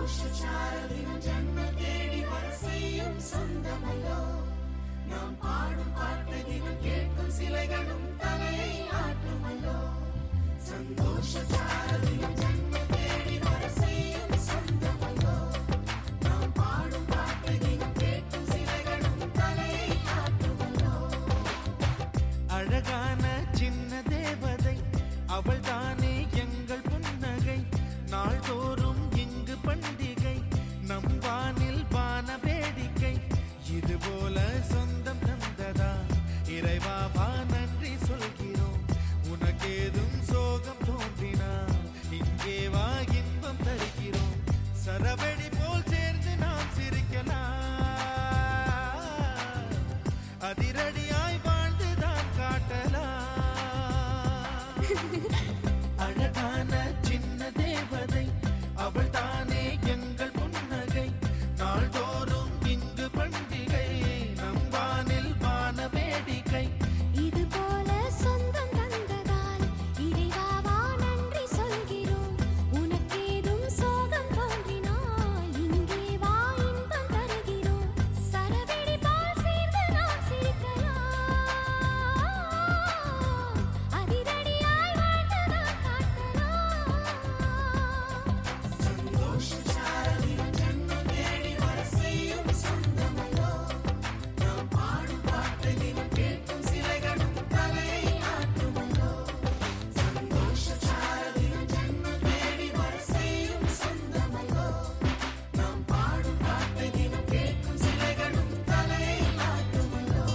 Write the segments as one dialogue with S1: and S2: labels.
S1: சந்தோஷச்சாரலின் ஜன்ம தேடி வர செய்யும் சொந்தமல்லோ நாம் பாடும் பாட்டை தினம் கேட்கும் சிலைகளும் தலையை ஆட்டுமல்லோ சந்தோஷச்சாரலின் ஜன்ம தேடி வர செய்யும் சொந்தமல்லோ நாம் பாடும் பாட்டை தினம் கேட்கும் சிலைகளும் தலையை ஆட்டுமல்லோ
S2: அழகான சின்ன தேவதை அவள் தானே எங்கள் புன்னகை நாள்தோறும் இங்கு பண்டிகை நம் வானில் வான வேடிக்கை இதுபோல சொந்தம் தந்ததா இறைவாவா நன்றி சொல்கிறோம் உனக்கேதும் சோகம் தோன்றினா இங்கே வா இன்பம் தருகிறோம் சரவெடி போல் சேர்ந்து நாம் சிரிக்கலாம் அதிரடியாய் வாழ்ந்துதான் காட்டலாம் அழகான சின்ன தேவதை அவள் தானே எங்கள் புன்னகை நாள்தோறும் இங்கு பண்டிகை நம் வானில் வான வேடிக்கை
S3: இது போல சொந்தம் தந்ததால் இறைவாவா நன்றி சொல்கிறோம் உனக்கேதும் சோகம் தோன்றினால் இங்கே வா இன்பம் தருகிறோம் சரவெடி போல் சேர்ந்து நாம் சிரிக்கலாம் அதிரடியாய் வாழ்ந்துதான் காட்டலாம்
S1: சந்தோஷச்சாரலின் ஜன்ம தேடி வர செய்யும் சொந்தமல்லோ நாம் பாடும் பாட்டை தினம் கேட்கும் சிலைகளும் தலையை ஆட்டுமல்லோ சந்தோஷச்சாரலின் ஜன்ம தேடி வர செய்யும் சொந்தமல்லோ நாம் பாடும் பாட்டை தினம் கேட்கும் சிலைகளும் தலையை ஆட்டுமல்லோ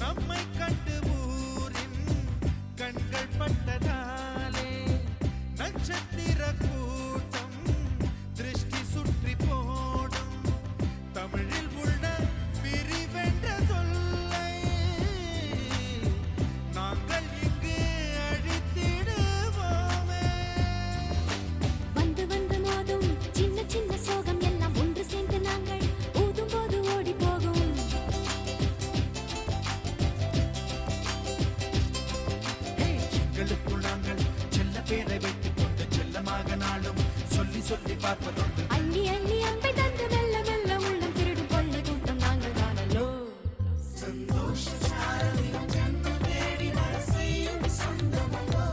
S2: நம்மை கண்டு ஊரின் கண்கள் பட்டதாலே நட்சத்திர கூட்டம் திருஷ்டி சுற்றி போடும் தமிழில் உள்ள பிரிவென்ற சொல்லை நாங்கள் இங்கு அழித்திடுவோமே
S3: வந்து வந்து மோதும் சின்ன சின்ன சோகம் எல்லாம் ஒன்று சேர்ந்து நாங்கள் ஊதும் போது ஓடி போகும்
S2: எங்களுக்குள் நாங்கள் செல்ல பேரை வைத்துக் கொண்டு செல்லமாக நாளும் சொல்லி சொல்லி பார்ப்பதுண்டு
S3: அள்ளி அள்ளி அம்பை தந்து மெல்ல மெல்ல உள்ளம் திருடும் கொள்ளை கூட்டம் நாங்கள் தானல்லோ
S1: சந்தோஷச்சாரலின் ஜன்ம தேடி வர செய்யும் சொந்தமல்லோ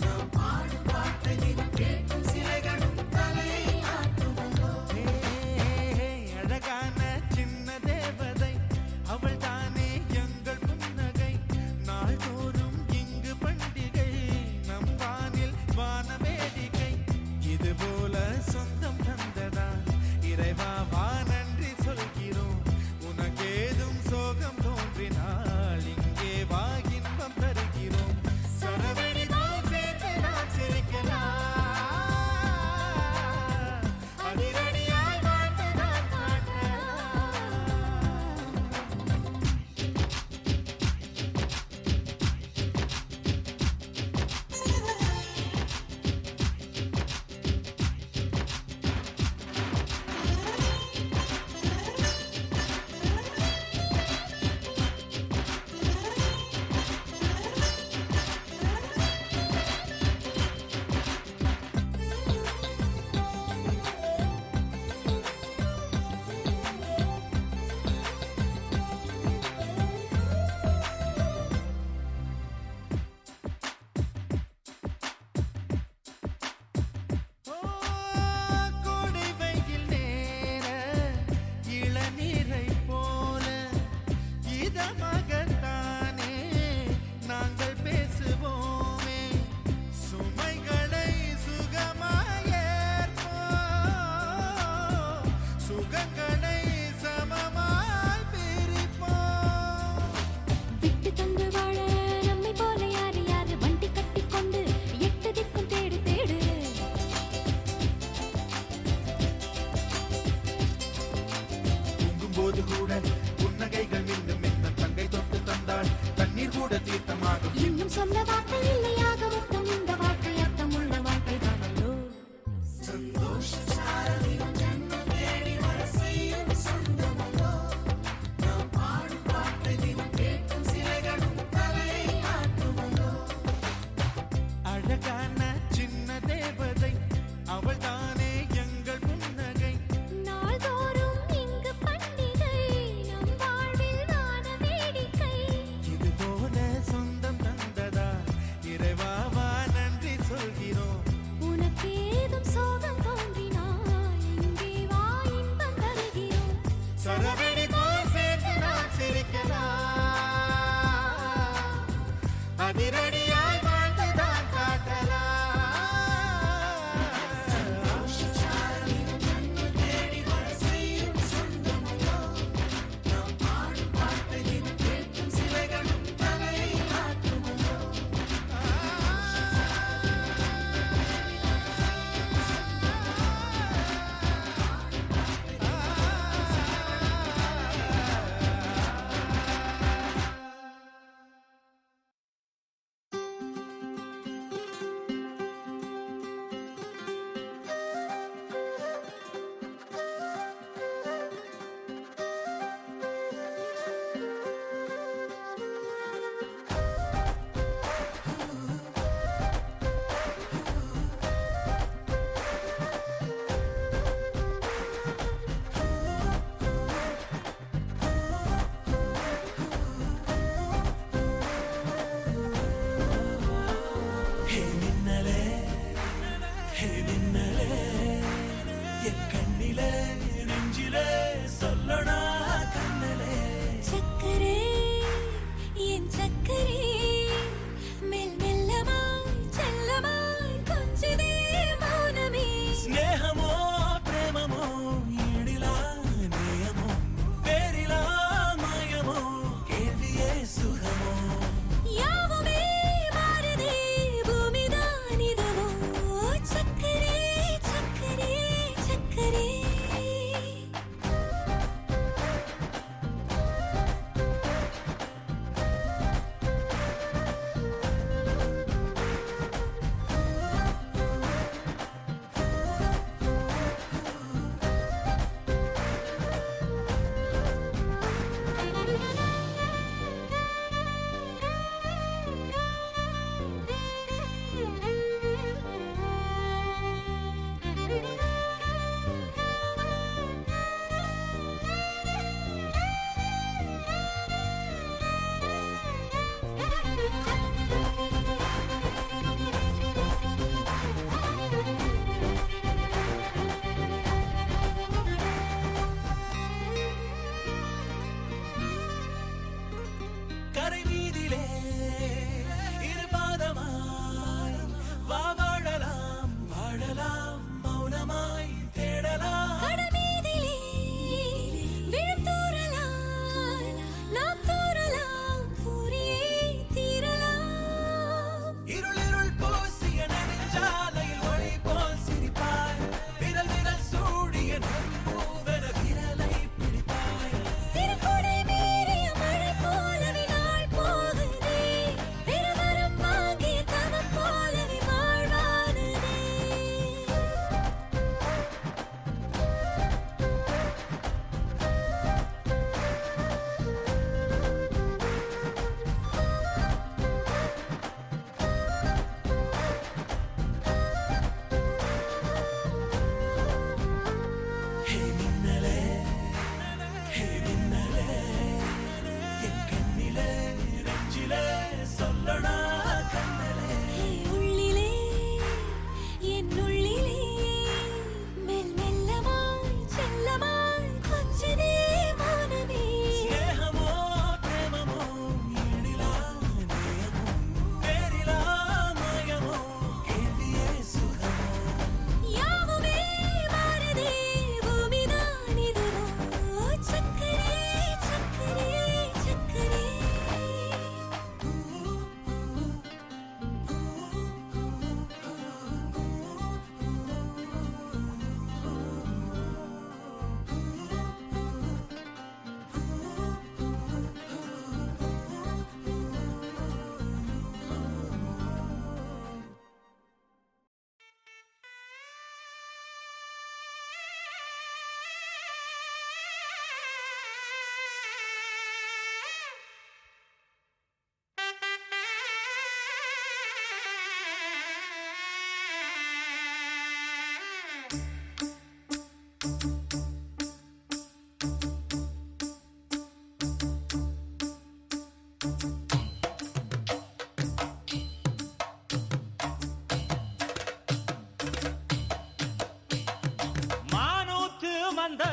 S1: நாம் பாடும் பாட்டை தினம் கேட்கும் சிலைகளும் தலையை ஆட்டுமல்லோ
S2: அழகான சின்ன தேவதை அவள் தானே எங்கள் புன்னகை நாள்தோறும் இங்கு பண்டிகை நம் வானில் வான வேடிக்கை இதுபோல சொந்தம் தந்ததா இறைவா வா நன்றி சொல்கிறோம் உனக்கேதும் சோகம் தோன்றினால் இங்கே வா இன்பம் தருகிறோம் சரவெடி போல் சேர்ந்து நாம் சிரிக்கலாம் அதிரடியாய் வாழ்ந்துதான் காட்டலாம் கோடை வெயில் நேர இளநீரை போல இதமாகத்தானே நாங்கள் பேசுவோமே சுமைகளை சுகமாயேற்போம் சுகங்களை சமமாய் பிரிப்போம்
S3: விட்டு தந்து வாழ நம்மை போல யாரு யாரு வண்டி கட்டிக்கொண்டு எட்டு திக்கும் தேடு தேடு
S2: தூங்கும்போது கூட புன்னகைகள் மின்னும் தங்கை தொட்டு தந்தாள் தன்
S3: சொல்ல வார்த்தை இல்லையாக மொத்தம் இந்த வாழ்க்கை அர்த்தமுள்ள வாழ்க்கை தானல்லோ.
S1: சந்தோஷ சாரலின் ஜன்மம் தேடி வர செய்யும் சொந்தமல்லோ. நாம் பாடும் பாட்டையும் கேட்கும் சிலைகளும் தலையை ஆட்டுமல்லோ.
S2: அழகான சின்ன தேவதை அவள் தானே எங்கள் புன்னகை.
S3: நாள்தோறும் இங்கு பண்டிகை நம் வாழ்வில் வான வேடிக்கை.
S2: இது போல சொந்தம் தந்ததா இறைவாவா நன்றி சொல்கிறோம்.
S3: உனக்கேதும் சோகம் தோன்றினால் இங்கே வா இன்பம் தருகிறோம்.
S2: சரவெடி போல் சேர்த்து நாம் சிரிக்கலாம். அதிரடியாய் வாழ்ந்துதான் காட்டலாம்.
S1: சாரலின் ஜன்மம் தேடி வர செய்யும் சொந்தமல்லோ. நாம் பாடும் பாட்டையும் கேட்கும் சிலைகளும் தலையை ஆட்டுமல்லோ.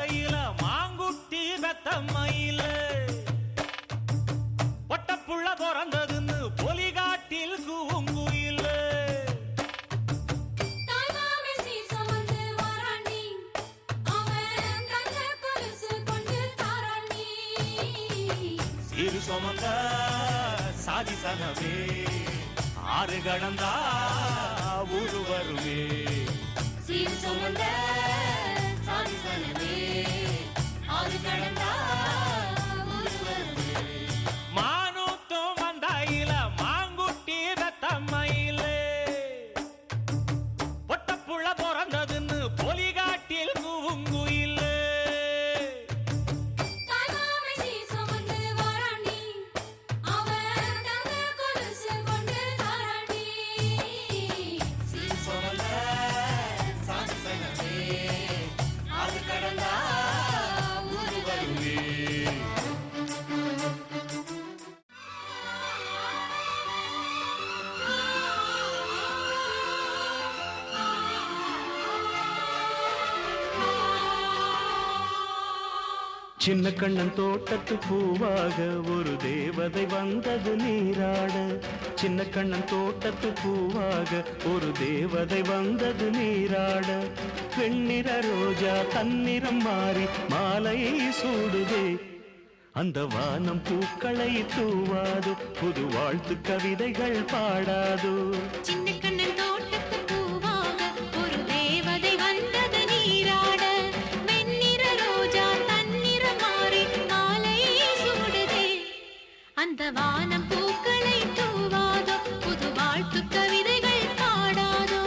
S2: வந்தையில மாங்குட்டி வெத்தம்மையில பொட்டப்புள்ள பிறந்ததுன்னு பொலிகாட்டில் கூங்குயில சீரு சுமந்த சாதி சனவே ஆறு கடந்தா ஊரு வருவே
S3: சீர் சுமந்த சாதி சனமே ஆறு கடந்தா ஊரு வருவே
S2: மானூத்தும் வந்தாயில மாங்குட்டி வெத்தம்மையில பொட்டப்புள்ள பிறந்ததுன்னு பொலிகாட்டில் கூங்குயில சின்ன கண்ணன் தோட்டத்து பூவாக ஒரு தேவதை வந்தது நீராட சின்ன கண்ணன் தோட்டத்து பூவாக ஒரு தேவதை வந்தது நீராட வெண்ணிற ரோஜா தன்னிறம் மாறி மாலையை சூடுதே அந்த வானம் பூக்களை தூவாது புது வாழ்த்து கவிதைகள் பாடாதோ
S3: சின்ன கண்ணன் தோட்டத்து பூவாக ஒரு தேவதை வந்தது நீராட வெண்ணிற ரோஜா தன்னிறம் மாறி மாலையை சூடுதே அந்த வானம் பூக்களை தூவாதோ புது வாழ்த்து கவிதைகள் பாடாதோ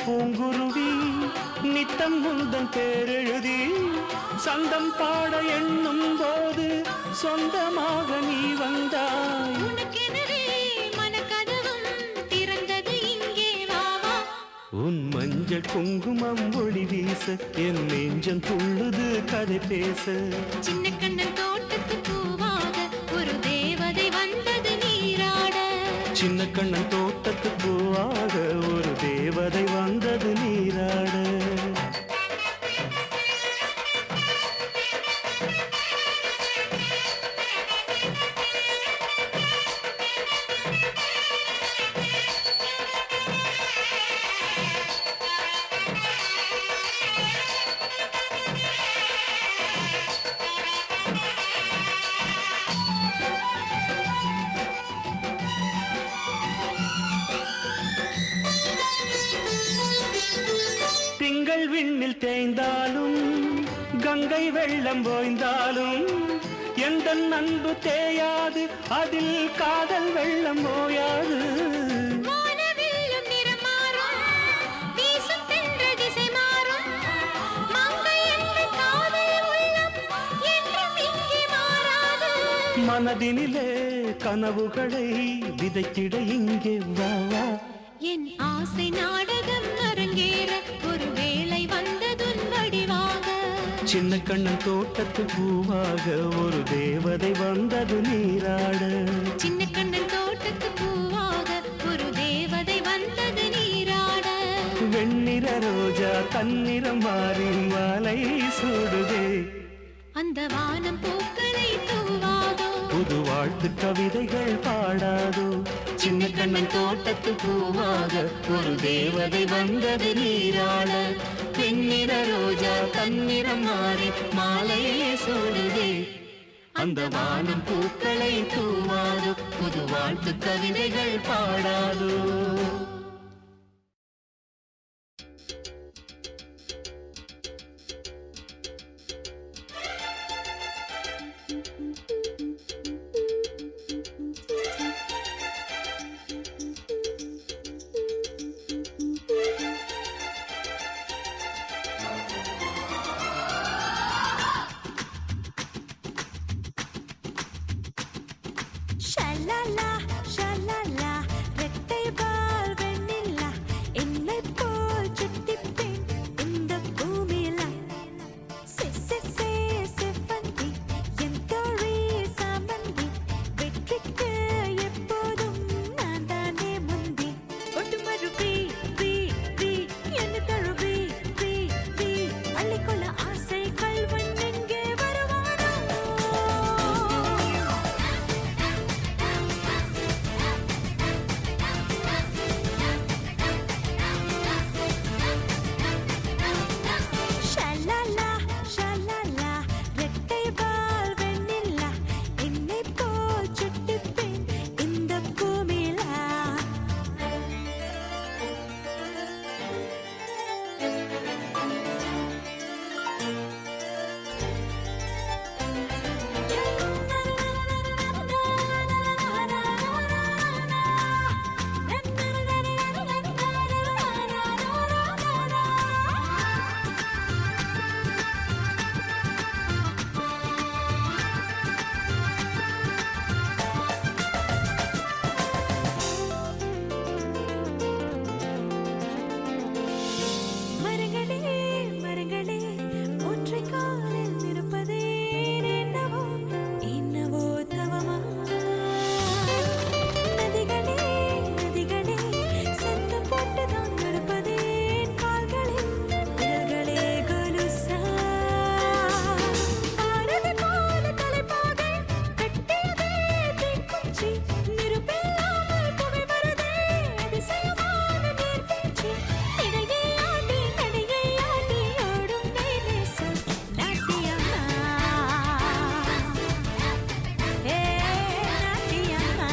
S2: பூங்குருவி நித்தம் முந்தன் பேரெழுதி சந்தம் பாட எண்ணும் போது சொந்தமாக நீ வந்தாய்
S3: உனக்கெனவே மனக்கதவும் திறந்தது இங்கே வாவா
S2: உன் மஞ்சள் குங்குமம் ஒளி வீச என் நெஞ்சம் துள்ளுது கதை பேச
S3: சின்ன கண்ணன் தோட்டத்து பூவாக ஒரு தேவதை வந்தது நீராட
S2: சின்ன கண்ணன் தோட்டத்து பூவாக ஒரு தேவதை வந்தது நீராட திங்கள் விண்ணில் தேய்ந்தாலும் கங்கை வெள்ளம் ஓய்ந்தாலும் எந்த அன்பு தேயாது அதில் காதல் வெள்ளம் ஓயாது
S3: வானவில்லும் நிறம் மாறும் வீசும் தென்றல் திசை மாறும் மங்கை என்ற காதல் உள்ளம் என்றும் இங்கே மாறாது
S2: மனதினிலே கனவுகளை விதைத்திட இங்கே வா வா
S3: என் ஆசை நாடகம் அரங்கேற ஒரு வேளை வந்ததுன் வடிவாக
S2: சின்ன கண்ணன் தோட்டத்து பூவாக ஒரு தேவதை வந்தது நீராட
S3: சின்ன கண்ணன் தோட்டத்து பூவாக ஒரு தேவதை வந்தது நீராட
S2: வெண்ணிற ரோஜா தன்னிறம் மாறி மாலை சூடுதே
S3: அந்த வானம் பூக்களை தூவாதோ
S2: புது வாழ்த்து கவிதைகள் பாடாதோ சின்ன கண்ணன் தோட்டத்து பூவாக ஒரு தேவதை வந்தது நீராட பெண்
S4: வெண்ணிற ரோஜா தன்னிறம் மாறி மாலையே சூடுதே. அந்த வானம் பூக்களை தூவாதோ, புது வாழ்த்து கவிதைகள் பாடாதோ.
S3: ஷலலா ஷலலா ரெட்டை பால் வெண்ணிலா என்னை போல் சுட்டிப்பேன் இந்த பூமியில. செவ்வந்தி என் தோழி சாமந்தி வெற்றிக்கு எப்போதும் நான் தானே முந்தி. ஒட்டுமரு பி பி பி என்ன தழுவி பி பி அள்ளிக்கொள்ள ஆசை கல்வன் எங்கே வருவானோ. ஷலலா ஷலலா ரெட்டை பால் வெண்ணிலா என்னை போல் சுட்டிப்பேன் இந்த பூமியில. மரங்களே மரங்களே ஒற்றை காலில் நிற்பதே என்னவோ என்னவோ தவமா. நதிகளே நதிகளே சத்தம் போட்டுதான் நடப்பதே கால்களில் விரல்களே கொலுசா. ஆனது போல தலைப்பாக கட்டியதே தீக்குச்சி நிருப்பில்லாமல் புகை வருதே அதிசயமான நீர்வீழ்ச்சி. இடையே ஆடி நடையை ஆடி ஓடும் மேலேசம் நாட்டியம்மா. ஏ நாட்டியம்மா.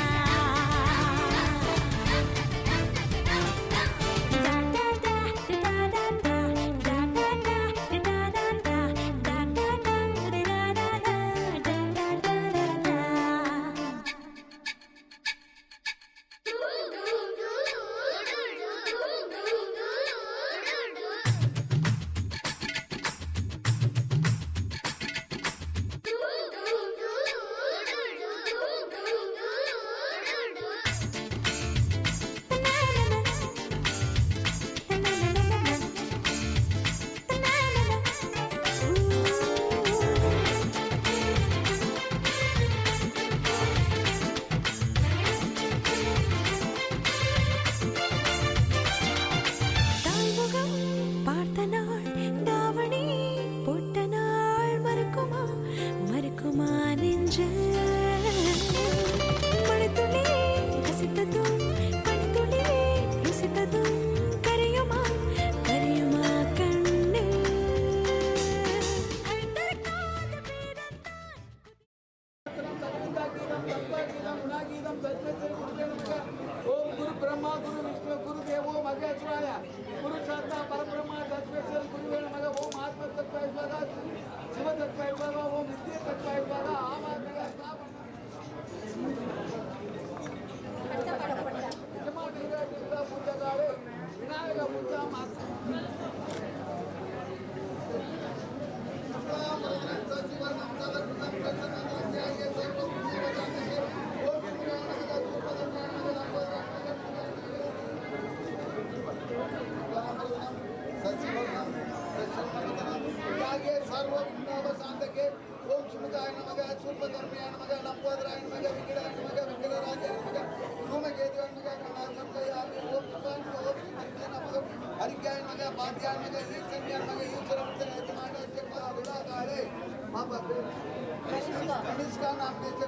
S3: தாய்முகம் பார்த்த நாள் தாவணி போட்ட நாள் மறக்குமா மறக்குமா நெஞ்சு. மழைத்துளி ரசித்ததும் பனித்துளி ருசித்ததும் கரையுமா கரையுமா கண்ணு.
S5: ओम गुरु ब्रह्मा गुरु विष्णु गुरु देवो महेश्वराय गुरु शांता परब्रह्मा तत्वेश्वर गुरुवे नमः ओम आत्म तत्वाय स्वाहा शिव तत्वाय स्वाहा ओम नित्य तत्वाय स्वाहा आमात्मय स्वाहा पूजा काले विनायक पूजा मात्र सर्वशांतके ओम सुमुखाय नमः सूर्पकर्मयाय नमः लंबोदराय नमः विकटाय नमः विकटराजाय नमः धूमकेतुवाय नमः गणाधिपतये ओम सुभाय नमः हरिकाय नमः बाध्याय नमः ईश्वराय नमः ईश्वरमूर्तये यजमाने चक्र विलाकाले मां बाबे कनिष्का नाम देते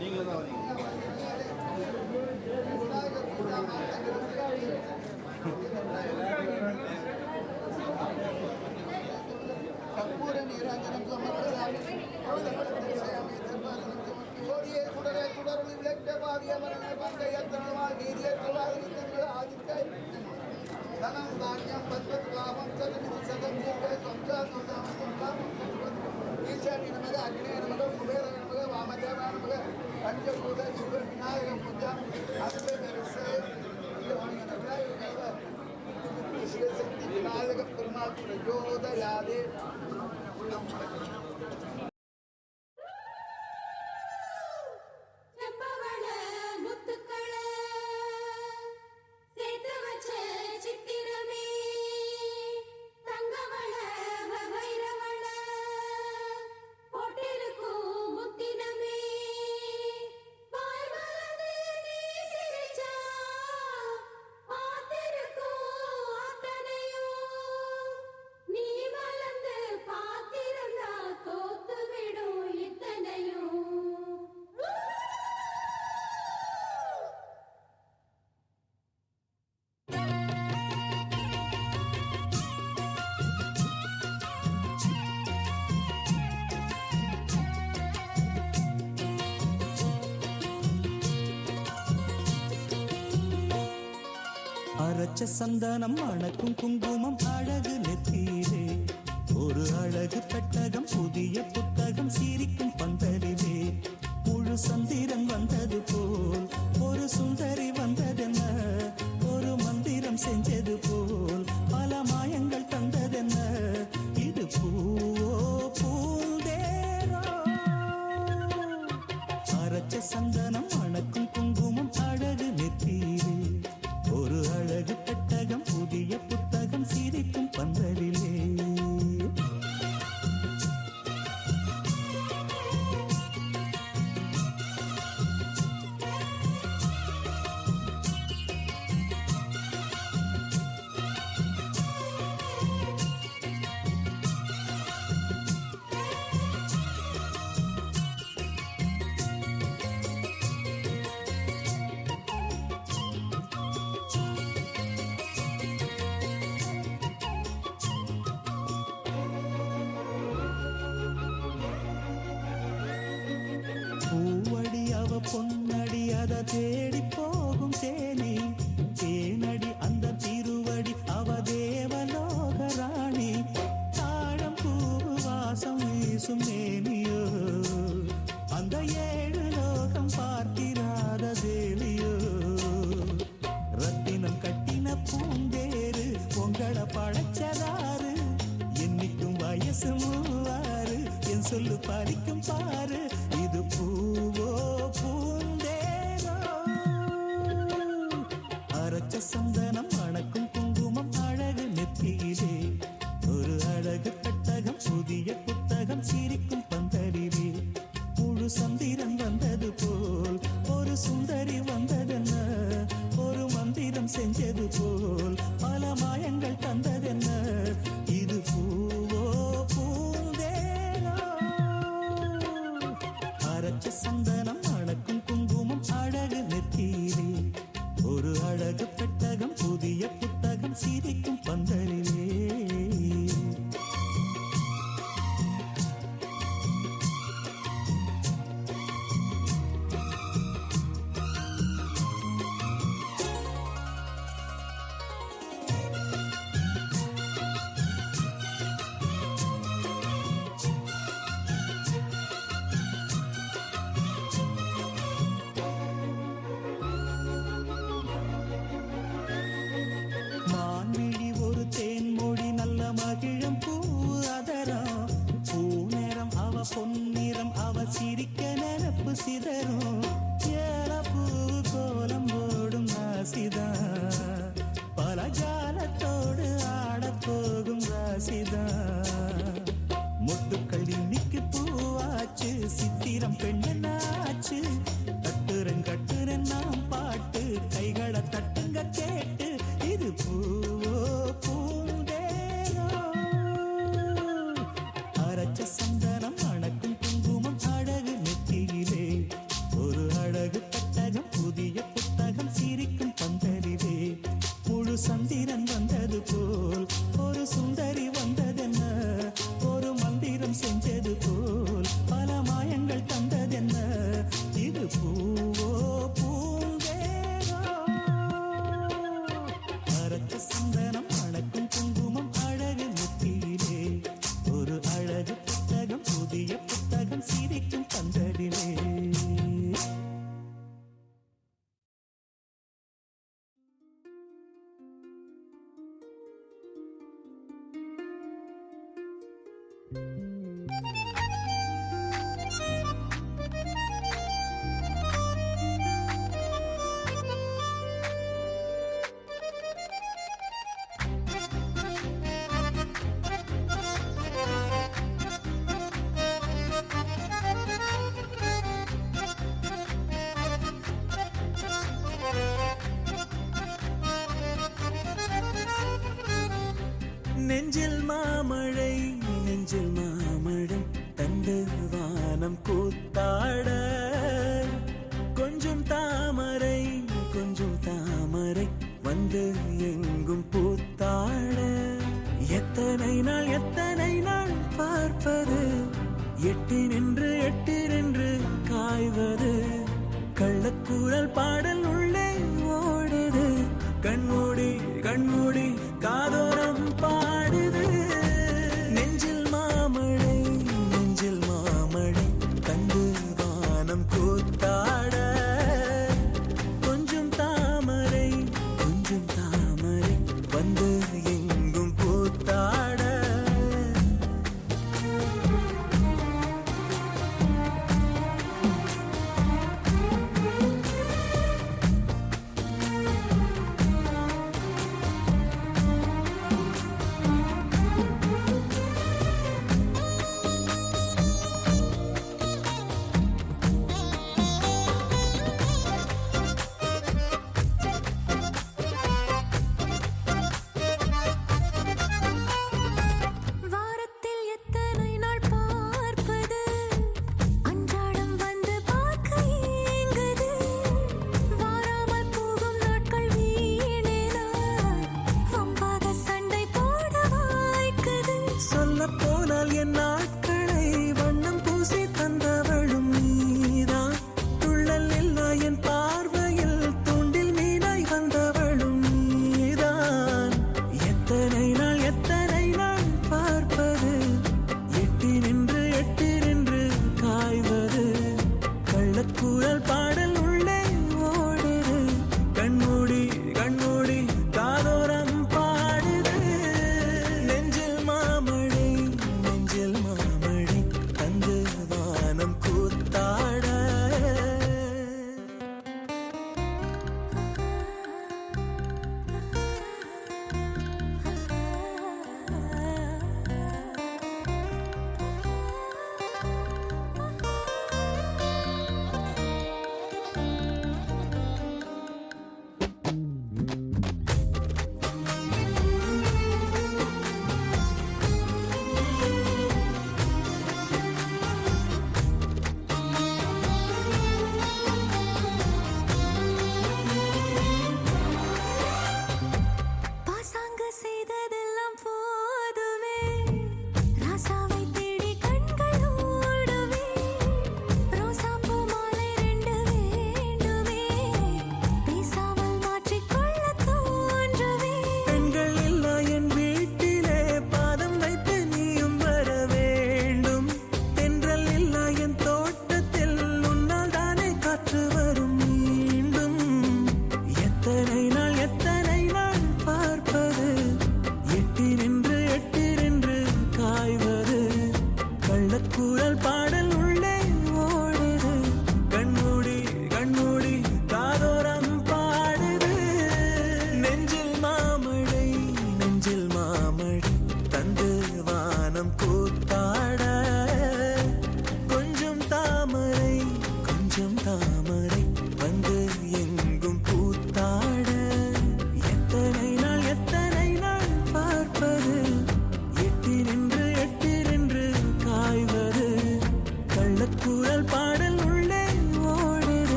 S6: நீங்க
S5: மங்கயவரணே மங்கயத்திரவாள் நீதியத்திரவாள் ஆதித்ய தனம் தானியம் பத்மத் லாபம் சதமிதி சதம் தீர்க்க சம்சாரம் ஈசானி நமக அக்னே நமக குபேர நமக வாமதேவ நமக பஞ்சபூத சிவ விநாயக பூஜா அதுவே சிவசக்தி விநாயக பெருமாள் பிரஜோதயாதே.
S6: அரைச்ச சந்தனம் அணக்கும் குங்குமம் அழகு நெத்தியிலே ஒரு அழகு பெட்டகம் புதிய புத்தகம் சிரிக்கும் பந்தலிலே முழு சந்திரன் வந்தது போல் ஒரு சுந்தரி வந்ததென்ன ஒரு மந்திரம் செஞ்சது போல் பல மாயங்கள் தந்ததென்ன இது பூவோ பூந்தேரோ அரைச்ச சந்தனம் அணக்கும் குங்குமம் அழகு நெத்தியிலே ஒரு அழகு பெட்டகம் புதிய புத்தகம் சிரிக்கும் பந்தலிலே பூவடி அவ பொன்னடி அத தேடி போகும் தேனி தேனடி அந்த திருவடி அவ தேவலோக ராணி தாழம் பூவு வாசம் வீசும் மேனியோ அந்த ஏழு லோகம் பார்த்திராத தேவியோ ரத்தினம் கட்டின பூந்தேரு உங்களை படைச்சதாரு என்னைக்கும் வயசு மூவாரு என் சொல்லு பறிக்கும் பாரு இது பூவோ பூந்தேரோ அரைச்ச சந்தனம் அணக்கும் குங்குமம் அழகு நெத்தியிலே ஒரு அழகு பெட்டகம் புதிய புத்தகம் சிரிக்கும் பந்தலிலே முழு சந்திரன் வந்தது போல் ஒரு சுந்தரி வந்ததென்ன ஒரு மந்திரம் செஞ்சது போல் பல மாயங்கள் தந்ததென்ன இது பூவோ பூந்தேரோ அரைச்ச சந்தனம் அணக்கும் குங்குமம் அழகு நெத்தியிலே ஒரு அழகு பெட்டகம் புதிய புத்தகம் சிரிக்கும் பந்தலிலே மான்மிழி ஒரு தேன்மொழி நல்ல மகிழம் பூ அதரம் பூநேரம் அவ பொன்னிறம் அவ சிரிக்க நினப்பு சிதறும் ஏலப்பூ கோலம் ஓடும் ராசிதா பல ஜாலத்தோடு ஆடப்போகும் ராசிதா முட்டுக்கள் இன்னைக்கு பூவாச்சு சித்திரம் பெண்ணாச்சு கட்டுரன் நாம் பாட்டு கைகளை தட்டுங்க கேட்டு இது பூவோ பூந்தேரோ அரைச்ச சந்தனம் அணக்கும் குங்குமம் அழகு நெத்தியிலே ஒரு அழகு பெட்டகம் புதிய புத்தகம் சிரிக்கும் பந்தலிலே முழு சந்திரன் வந்தது போல் ஒரு சுந்தரி வந்ததென்ன மாமழை நெஞ்சில் மாமழை தந்து வானம் கூத்தாட கொஞ்சம் தாமரை வந்து எங்கும் பூத்தாட எத்தனை நாள் பார்ப்பது எட்டி நின்று காய்வது கள்ளக்கூறல் பாடல் உள்ளே ஓடுது கண்மூடி காதோரம் பாடுது நெஞ்சில் மாமழை தந்து வானம் கூத்தாட கொஞ்சம் தாமரை வந்து எங்கும் பூத்தாட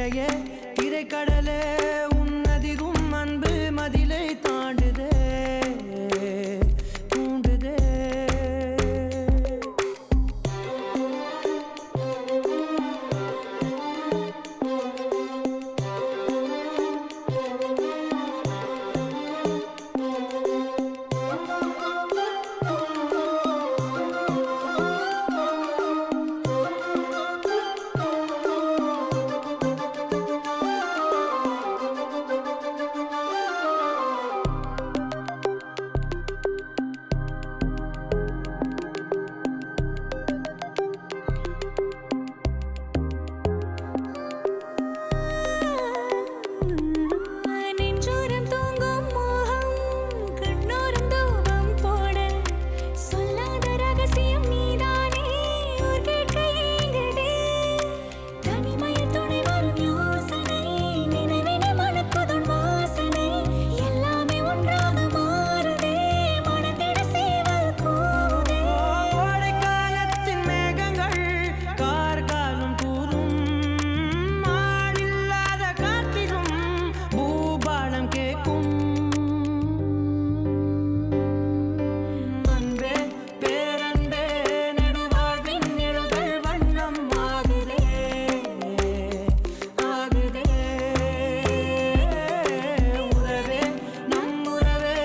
S6: இரையே இறைக்கடலே உன்னதிரும் அன்பு மதிலை தாண்டுதே தூண்டுதே.
S3: நெஞ்சோரம் தூங்கும் மோகம் கண்ணோரம் தூபம் போட சொல்லாத ரகசியம் நீதானே ஊர் கேட்க ஏங்குதே. தனிமையில் துணை வரும் யோசனை நினைவினை மணக்குதுன் வாசனை எல்லாமே ஒன்றாக மாறுதே மனதிட சேவல் கூவுதே.
S6: கோடைக்காலத்தின் மேகங்கள் கார்காலம் கூறும் ஆளில்லாத காற்றிலும் பூபாலம் கேட்கும். அன்பே பேரன்பே நெடுவாழ்வின் நிழல்கள் வண்ணம் ஆகுதே ஆகுதே. உறவே நம் உறவே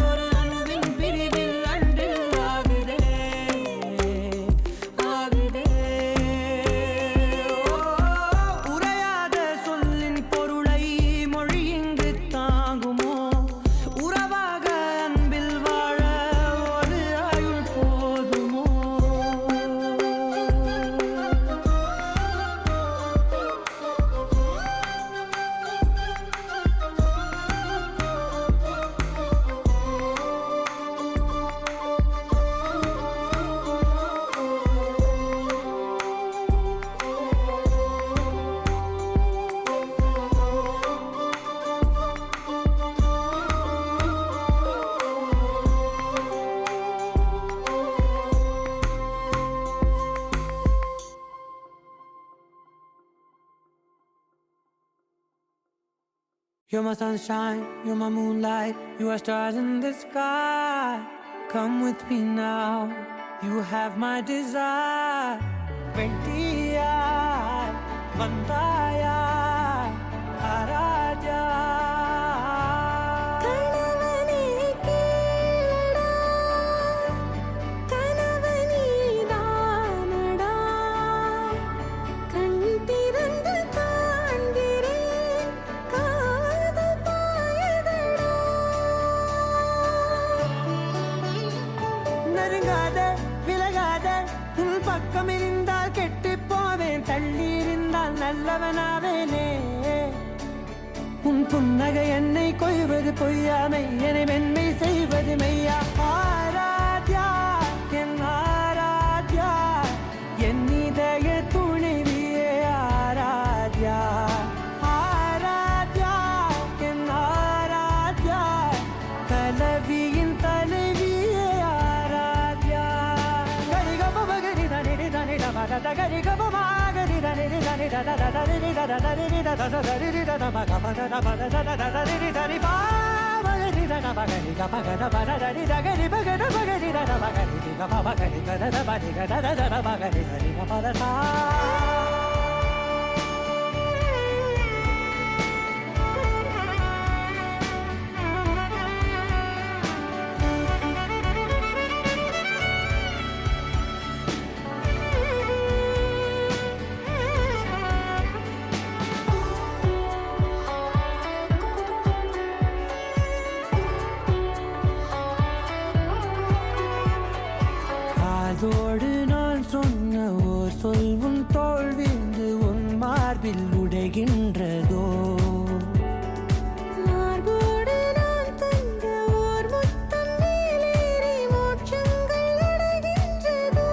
S6: ஒரு அணுவின் பிரிவில் அன்பில் ஆகுதே ஆகுதே. உரையாத சொல்லின் பொருளை மொழி இங்கு தாங்குமோ உறவாக அன்பில் வாழ ஒரு ஆயுள் போதுமோ. You're my sunshine, you're my moonlight, you are stars in the sky. Come with me now, you have my desire. Ventia, Vandaya, Araja.
S3: கணவனே கேளடா கணவனே தானடா கண் திறந்து காண்கிறேன் காதல் பாயதடா.
S6: நெருங்காத விலகாத உன் பக்கம் இருந்தால் கெட்டு போவேன் தள்ளி இருந்தால் நல்லவனாவேனே. உன் புன்னகை என்னை கொய்வது பொய்யாமை என்னை மென்மை செய்வது மெய்யா. ஆராத்யா என் ஆராத்யா என் இதய துணைவியே ஆராத்யா ஆராத்யா என் ஆராத்யா கலவியின் தலைவியே ஆராத்யா. கரிகப பகரி தனி தனி டபத கரிகப மாகரி தனி தனி தத தரி தத தரி தத தரி தத மகபத தபத தத தரி தரி பாவரி தன பகரி கபகத பத தரி தகரி பகத பகரி தன பகரி கப பகரி கத பதி கத தத பகரி தரி கபத சா. காதோடு நான் சொன்ன ஓர் சொல் உன் தோல் வீழ்ந்து உன் மார்பில் உடைகின்றதோ.
S3: மார்போடு நான் தந்த ஓர் முத்தம் மேலேறி மோட்சங்கள் அடைகின்றதோ.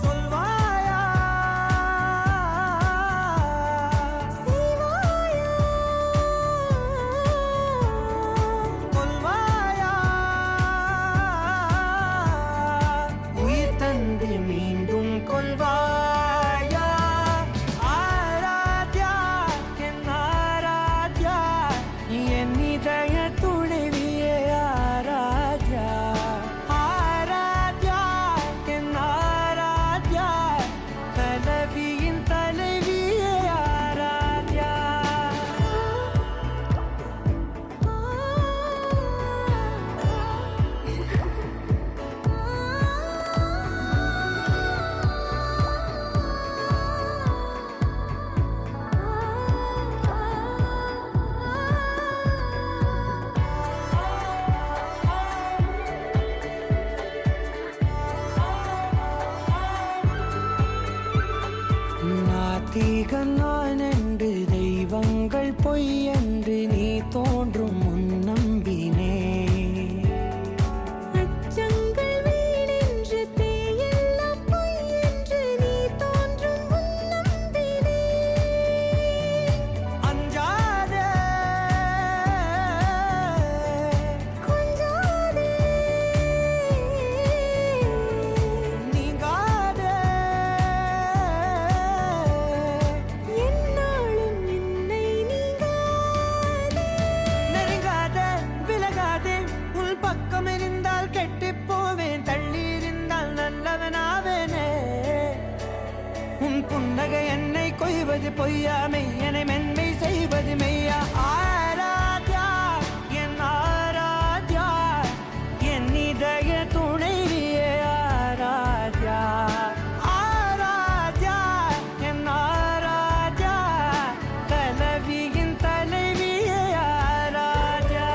S6: சொல்வாயா
S3: செய்வாயா
S6: கொல்வாயா உயிர் தந்து மீண்டும் கொல்வாயா. ஆரா தெய்வீகம் நான் என்று தெய்வங்கள் பொய் என்று நீ தோன்றும் முன் நம்பினே.
S3: அச்சங்கள் வீடென்று பேயெல்லாம் பொய் என்று நீ தோன்றும் முன் நம்பினே.
S6: அஞ்சாதே
S3: கொஞ்சாதே
S6: நீங்காதே
S3: என்னாலும் என்னை நீங்காதே.
S6: நெருங்காதே விலகாதே உள் பக்கம் இருந்தால் கெட்டுப் போவேன், தள்ளி இருந்தால் நல்லவனாவேனே. உன் புன்னகை என்னை கொய்வது பொய்யாமை, என்னை மென்மை செய்வது மெய்யா. ஆராத்யா என் ஆராத்யா, என் இதய துணைவியே ஆராத்யா. ஆராத்யா என் ஆராத்யா, தலைவியின் தலைவியே ஆராத்யா.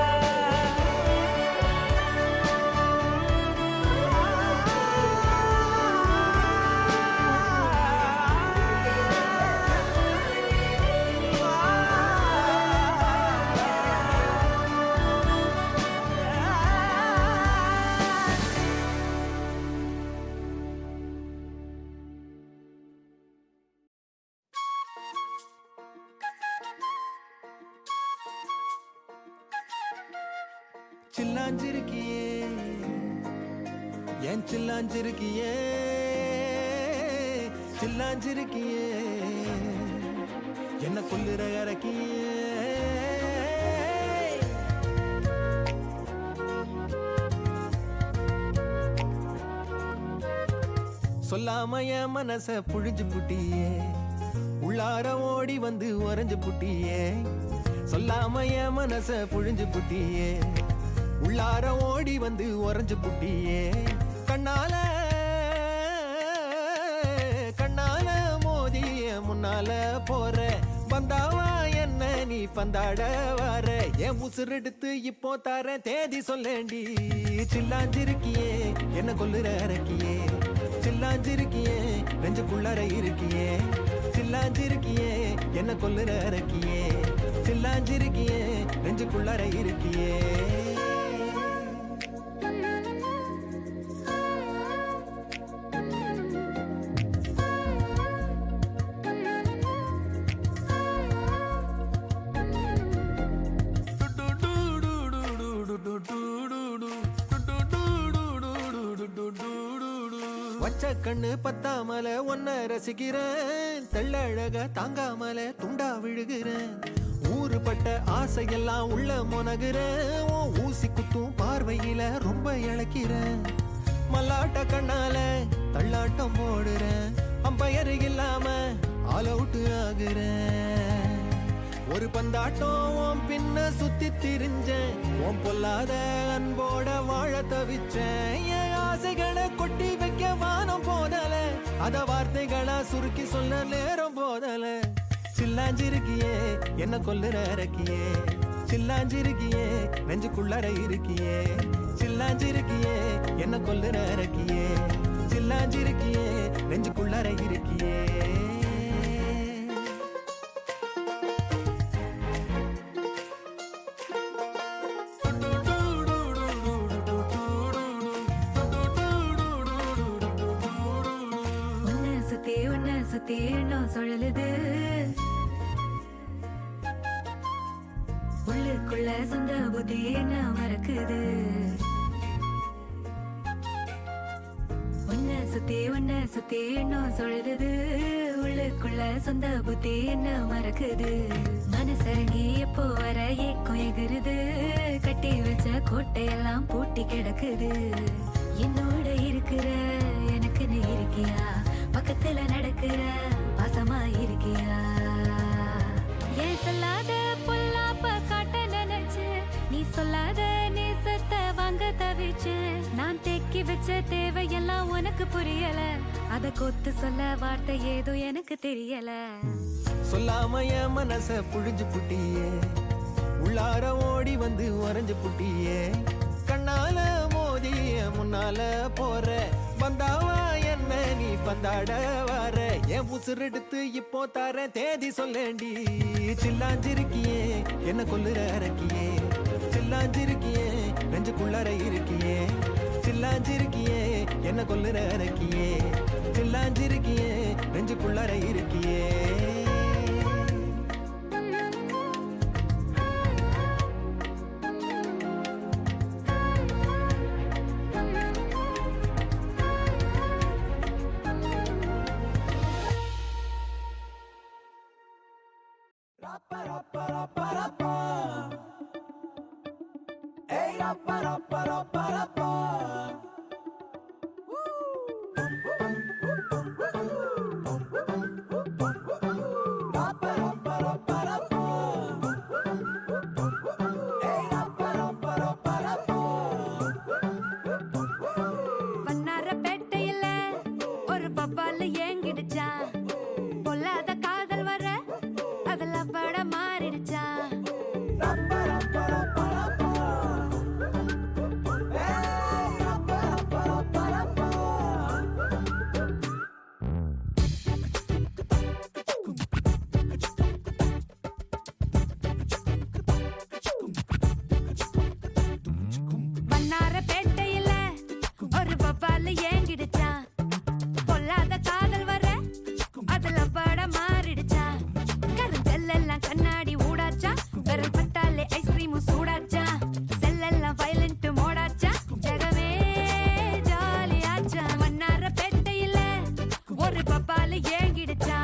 S2: சில்லாஞ்சிருக்கியே ஏன் சில்லாஞ்சிருக்கியே சில்லாஞ்சிருக்கியே என்ன கொல்லுற இறக்கியே. சொல்லாம என் மனச புழிஞ்சு புட்டியே, உள்ளார ஓடி வந்து உறைஞ்சு புட்டியே. சொல்லாம என் மனச புழிஞ்சு புட்டியே, உள்ளார ஓடி வந்து உறைஞ்சு புட்டியே. கண்ணால கண்ணால மோதிய முன்னால போற பந்தாவா என்ன நீ பந்தாட வர. என் உசுரெடுத்து இப்போ தர தேதி சொல்லேண்டி. சில்லாஞ்சிருக்கியே என்ன கொல்லுற இறக்கியே, சில்லாஞ்சிருக்கியே நெஞ்சுக்குள்ளற இருக்கியே. சில்லாஞ்சிருக்கியே என்ன கொல்லுற இறக்கியே, சில்லாஞ்சிருக்கியே நெஞ்சுக்குள்ளற இருக்கியே. வச்ச கண்ணு பத்தாமல ஒன்ன ரசிக்கிறேன், தெள்ளழக தாங்காமல துண்டா விழுகிறேன். ஊறுபட்ட ஆசையெல்லாம் உள்ள மொனகுறேன், உன் ஊசி குத்தும் பார்வையில ரொம்ப இழக்கிறேன். மல்லாட்ட கண்ணால தள்ளாட்டம் போடுறேன், அம்பயரு இல்லாம ஆல் அவுட் ஆகுறேன். ஒரு பந்தாட்டம் உன் பின்ன சுத்தி திரிஞ்சேன், உன் பொல்லாத அன்போட வாழ தவிச்சேன். என் ஆசைகளை கொட்டி வைக்க வானம் போதல, அத வார்த்தைகளா சுருக்கி சொல்ல நேரம் போதல. சில்லாஞ்சிருக்கியே என்ன கொல்லுற இறக்கியே, சில்லாஞ்சிருக்கியே நெஞ்சுக்குள்ளற இருக்கியே. சில்லாஞ்சிருக்கியே என்ன கொல்லுற இறக்கியே, சில்லாஞ்சிருக்கியே நெஞ்சுக்குள்ளற இருக்கியே.
S3: சுத்தி எண்ணம் சுழலுது, உள்ளுக்குள்ள சொந்த புத்தி என்ன மறக்குது. உன்னை சுத்தி எண்ணம் சுழலுது, உள்ளுக்குள்ள சொந்த புத்தி என்ன மறக்குது. மனசரங்கி எப்போ வர ஏக்கம் எகுருது, கட்டி வச்ச கோட்டையெல்லாம் பூட்டி கிடக்குது. என்னோட இருக்கிற எனக்குன்னு இருக்கியா, பக்கத்துல நடக்கிற பாசமா இருக்கியா. ஏன் சொல்லாத பொல்லாப்ப காட்ட நினைச்சு, நீ சொல்லாத நேசத்தை வாங்க தவிச்சு. நான் தேக்கி வச்ச தேவையெல்லாம் உனக்கு புரியல, அத கொத்து சொல்ல வார்த்தை ஏதோ எனக்கு தெரியல.
S2: சொல்லாம என் மனச புழிஞ்சு புட்டியே, உள்ளார ஓடி வந்து உறைஞ்சு புட்டியே. கண்ணால மோதிய முன்னால போற
S6: பந்தாவா என்ன நீ பந்தாட வார என் உசுரெடுத்து இப்போ தர தேதி சொல்லேண்டி சில்லாஞ்சிருக்கியே என்ன கொல்லுற அரக்கியே சில்லாஞ்சிருக்கியே நெஞ்சுக்குள்ளற இருக்கியே சில்லாஞ்சிருக்கியே என்ன கொல்லுற அரக்கியே சில்லாஞ்சிருக்கியே நெஞ்சுக்குள்ளற இருக்கியே
S3: வண்ணாரப்பேட்டையில ஒரு பப்பால ஏங்கிடுச்சா பொல்லாத காதல் வர அதுல பட மாறிடுச்சா வண்ணாரப்பேட்டையில ஒரு பப்பால ஏங்கிடுச்சா பொல்லாத காதல் வர அதுல பட மாறிடுச்சா கருங்கல்லாம் கண்ணாடி ஊடாச்சா விரல் பட்டாலே ஐஸ்கிரீமும் சூடாச்சா செல்லெல்லாம் வயலண்ட் மோடாச்சா ஜகமே ஜாலியாச்சா வண்ணாரப்பேட்டையில ஒரு பப்பால ஏங்கிடுச்சா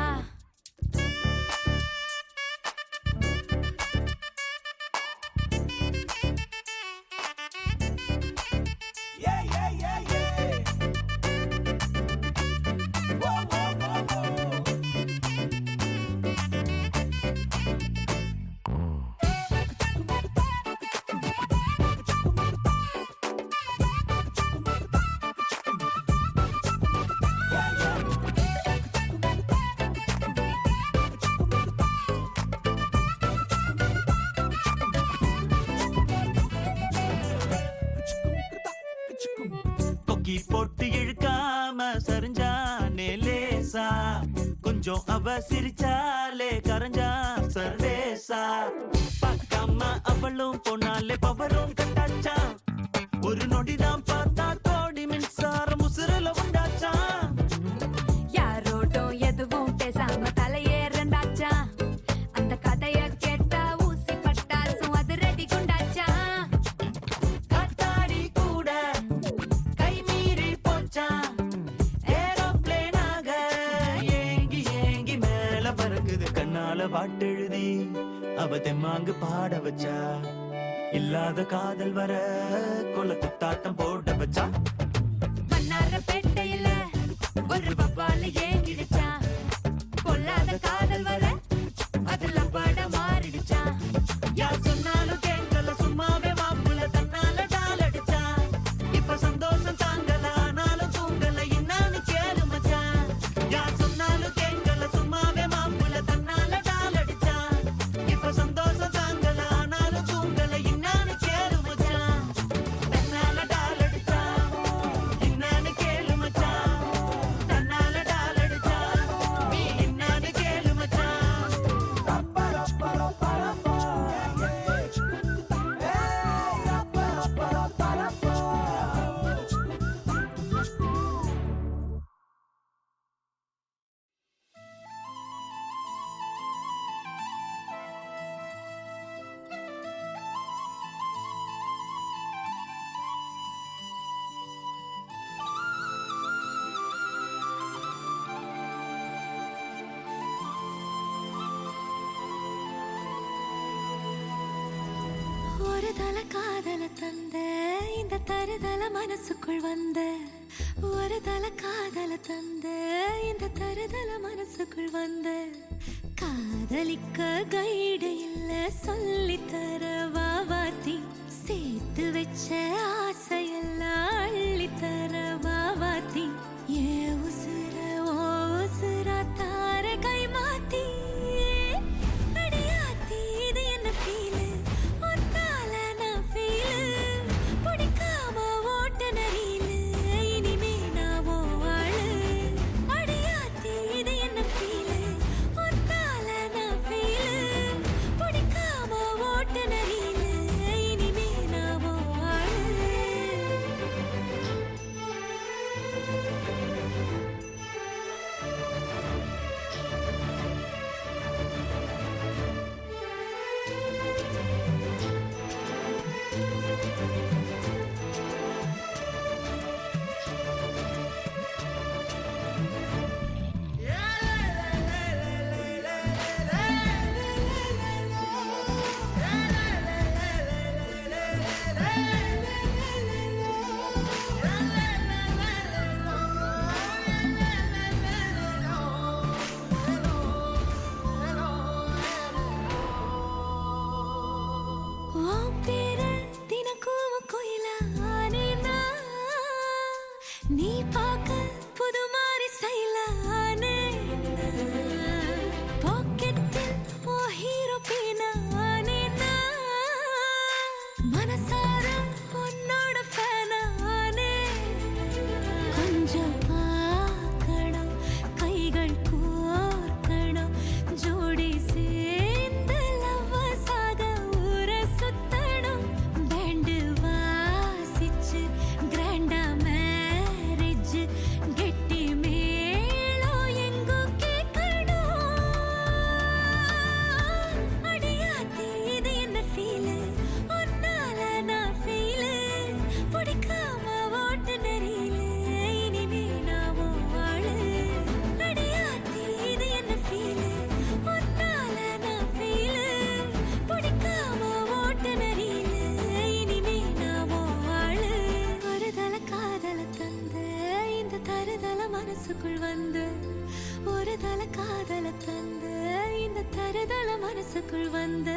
S2: கொக்கி போட்டு இழுக்காம சரிஞ்சானே லேசா கொஞ்சம் அவ சிரிச்சாலே கரைஞ்சா சர்வேசா பார்க்காம அவளும் போனாலே பவரும் கட்டாச்சா ஒரு நொடிதான் பார்த்தா கோடி மின்சாரம் உசுரல உண்டாச்சா
S3: யாரோட்டும் எதுவும் பேசாம தலையேறண்டாச்சா அந்த கதைய கேட்டா ஊசி பட்டாசும் அது ரெடி குண்டாச்சா
S2: காத்தாடி கூட கை மீறி போச்சா ஏரோப்ளேனாக ஏங்கி ஏங்கி மேல பறக்குது கண்ணால பாட்டெழுதி அவ தெம்மாங்கு பாட வச்சா இல்லாத காதல் வர கொல குத்தாட்டம் போட வச்சா
S3: வண்ணாரப்பேட்டையில ஒரு பப்பால ஏங்கிடுச்சா பொல்லாத காதல் வர அதுல பட மாறிடுச்சா
S2: யார் சொன்னாலும் கேட்கல சும்மாவே மாப்புல தன்னால டால் அடிச்சா இப்ப சந்தோஷம் தாங்கல ஆனாலும் தூங்கல என்னன்னு கேளு மச்சான் யார் சொன்னாலும் கேட்கல சும்மாவே மாப்புல தன்னால டால் அடிச்சா இப்ப சந்தோஷம் தாங்கல ஆனாலும் தூங்கல என்னன்னு கேளு மச்சான் தன்னால டால் அடிச்சா என்னன்னு கேளு மச்சான் தன்னால டால் அடிச்சா நீ என்னன்னு கேளு மச்சான்
S3: ஒரு தல காதல தந்த இந்த தருதல மனசுக்குள் வந்த ஒரு தல காதல தந்த இந்த தருதல மனசுக்குள் வந்த காதலிக்க கைடு இல்ல சொல்லி தர வாவாத்தி சேர்த்து வச்ச ஆசையெல்லாம் அள்ளி தர வாவாத்தி ஏ உசுர ஓ உசுரா தார கை மாத்தி அடியாத்தி இது என்ன ஃபீலு ஒத்தால நான் ஃபீலு பிடிக்காம ஓட்ட நரீலு இனிமே நான் ஓ தருதல மனசுக்குள் வந்த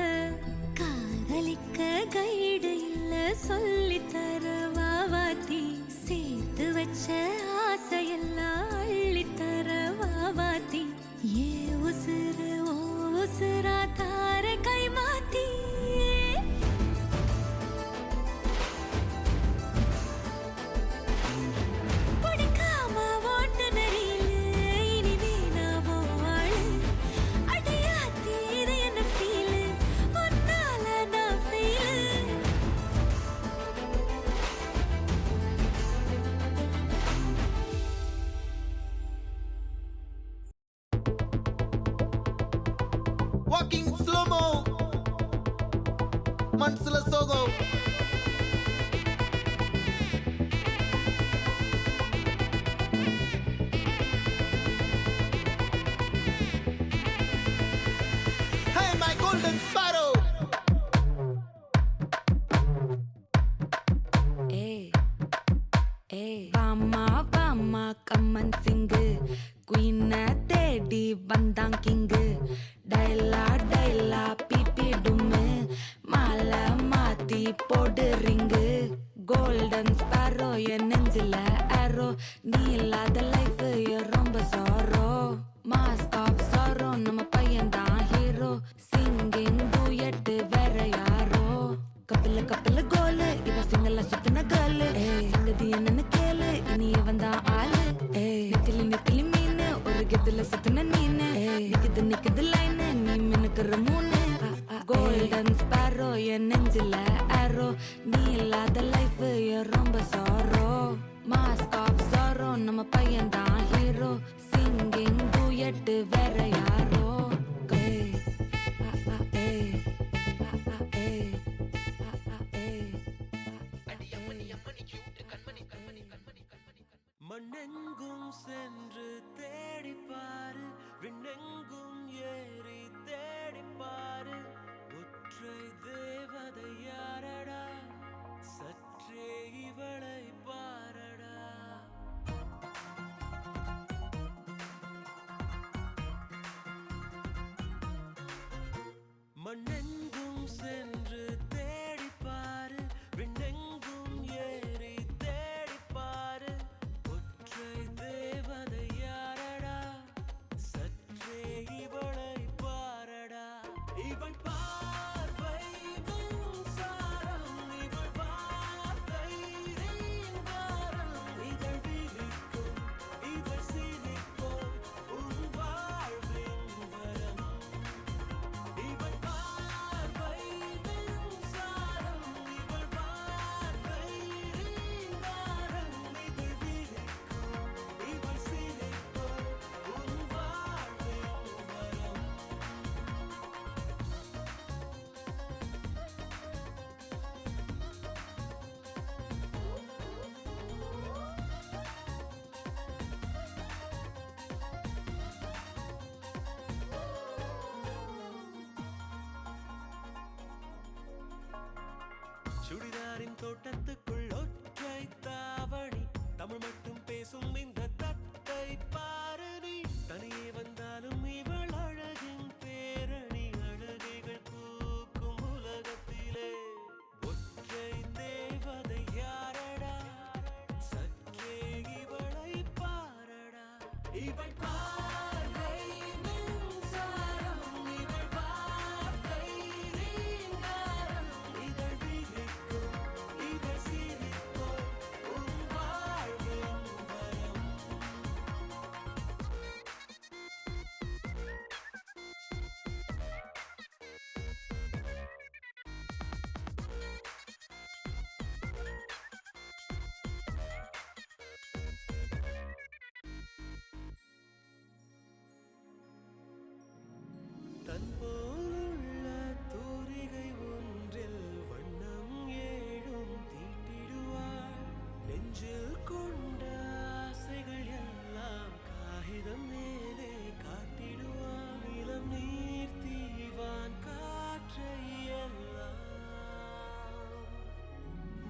S3: காதலிக்க கைடு இல்ல சொல்லி தர வாவாத்தி சேர்த்து வச்ச ஆசையெல்லாம் அள்ளி தர வாவாத்தி ஏ உசுறு ஓ உசுரா தார கை மாத்தி
S1: Walking slow-mo, Mansula Sogo. Hey, my golden sparrow.
S3: Hey, hey, Vama, Vama, come and sing. Queen தேடி வந்தான் கிங்கு டைலா டைலா பிபி டும்மு மாலை மாத்தி போடு ரிங்கு கோல்டன் ஸ்பாரோ என் நெஞ்சில ஆரோ நீ இல்லாத லைஃப் ரொம்ப சாரோ மாஸ்க் ஆஃப் சாரோ நம்ம பையன் தான் ஹீரோ சிங்கிங் டூயட் வேற யாரோ கப்பில கப்பில கோலு இவ சிங்கல்ல சுத்தின கேர்ளு சங்கதி என்னன்னு கேளு இனி இவன் தான் ஆளு நெத்திலி நெத்திலி மீனு ஒரு கெத்துல சுத்தின நீனு நிக்குது நிக்குது லைனு நீ மினுக்குற மூணு கோல்டன் ஸ்பாரோ என் நெஞ்சில ஆரோ நீ இல்லாத லைஃப் ரொம்ப சாரோ மாஸ்க் ஆஃப் சாரோ நம்ம பையன் தான் ஹீரோ சிங்கிங் டூயட் வேற யாரோ
S2: மண்ணெங்கும் சென்று தேடிப்பாரு விண்ணெங்கும் ஏறி தேடிப்பாரு ஒற்றை தேவதை யாரடா சற்றே இவளை பாரடா மண்ணெங்கும் சென்று தேடிப்பாரு விண்ணெங்கும் ஏறி தேடிப்பாரு ஒற்றை தேவதை யாரடா சற்றே இவளை பாரடா இவள் பார்வை மின்சாரம் இவள் வார்த்தை ரீங்காரம் இதழ் விழிக்கும் இவள் சிரிக்கும் உன் வாழ்வின் வரம் இவள் பார்வை மின்சாரம் இவள் வார்த்தை ரீங்காரம் இதழ் விழிக்கும் இவள் சிரிக்கும் உன் வாழ்வின் வரம் சுடிதாரின் தோட்டத்துக்குள் ஒற்றை தாவணி தமிழ் மட்டும் பேசும் இந்த தத்தை பாரு நீ தனியே வந்தாலும் இவள் அழகின் பேரணி அழகைகள் பூக்கும் உலகத்திலே ஒற்றை தேவதை யாரடா சற்றே இவளை பாரடா இவள் பார்வை மின்சாரம் இவள் வார்த்தை ரீங்காரம் இதழ் விழிக்கும் இவள் சிரிக்கும் உன் வாழ்வின் வரம் தன் போலுள்ள தூரிகை ஒன்றில் வண்ணம் ஏழும் தீட்டிடுவாள் நெஞ்சில் கொண்ட ஆசைகள் எல்லாம் காகிதம் மேலே காட்டிடுவாள் இளம் நீர் தீவான் காற்றை எல்லாம்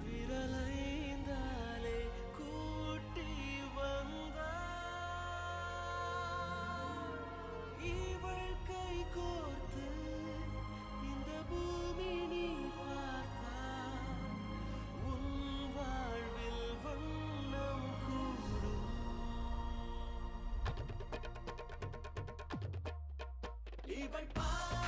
S2: விரலைந்தாலே கூட்டி வந்தாள் இவள் கை கோர்த்து இவள் பார்